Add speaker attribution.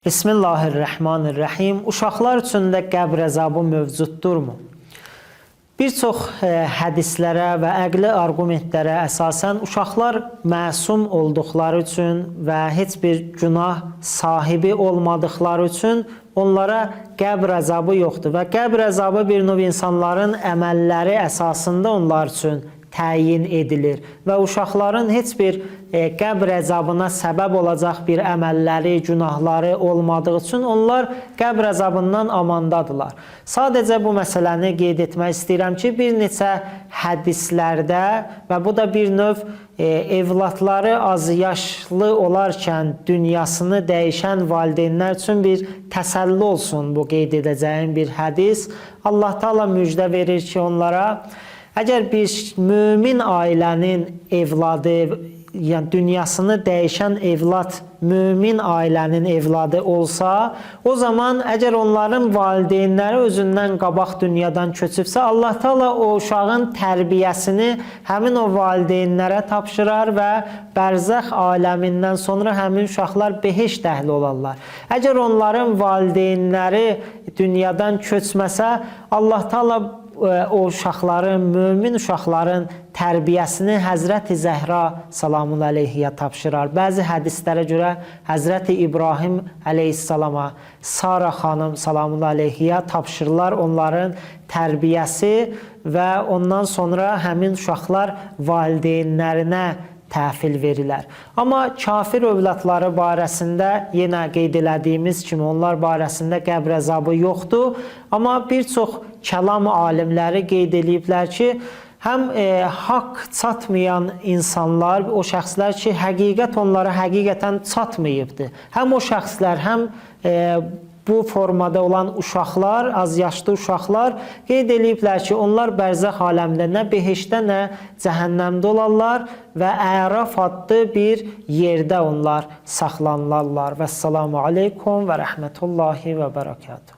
Speaker 1: Bismillahirrahmanirrahim. Uşaqlar üçün də qəbr əzabı mövcuddurmu? Bir çox hədislərə və əqli arqumentlərə əsasən uşaqlar məsum olduqları üçün və heç bir günah sahibi olmadıqları üçün onlara qəbr əzabı yoxdur və qəbr əzabı bir növ insanların əməlləri əsasında onlar üçün təyin edilir və uşaqların heç bir qəbr əzabına səbəb olacaq bir əməlləri, günahları olmadığı üçün onlar qəbr əzabından amandadılar. Sadəcə bu məsələni qeyd etmək istəyirəm ki, bir neçə hədislərdə və bu da bir növ evlatları az yaşlı olarkən dünyasını dəyişən valideynlər üçün bir təsəlli olsun bu qeyd edəcəyim bir hədis. Allah Teala müjdə verir ki, onlara əgər bir mömin ailənin evladı, yəni dünyasını dəyişən evlad mömin ailənin evladı olsa, o zaman əgər onların valideynləri özündən qabaq dünyadan köçübsə, Allah Teala o uşağın tərbiyəsini həmin o valideynlərə tapşırar və bərzəx aləmindən sonra həmin uşaqlar behişt əhli olarlar. Əgər onların valideynləri dünyadan köçməsə, Allah Teala o uşaqların, mömin uşaqların tərbiyəsini Həzrəti Zəhra salamun əleyhiyə tapşırar. Bəzi hədislərə görə Həzrəti İbrahim əleyhissalama, Sara xanım salamun əleyhiyə tapşırırlar onların tərbiyəsi və ondan sonra həmin uşaqlar valideynlərinə təhvil verirlər. Amma kafir övladları barəsində yenə qeyd elədiyimiz kimi onlar barəsində qəbr əzabı yoxdur. Amma bir çox kəlam alimləri qeyd ediblər ki, həm haqq çatmayan insanlar, o şəxslər ki, həqiqət onlara həqiqətən çatmayıbdır. Həm o şəxslər, həm bu formada olan uşaqlar, az yaşlı uşaqlar qeyd ediblər ki, onlar bərzəx aləmdə nə behişdə, nə cəhənnəmdə olarlar və Əraf adlı bir yerdə onlar saxlanırlar. Vəssalamu aleykum və rəhmətullahi və bərəkatuhu.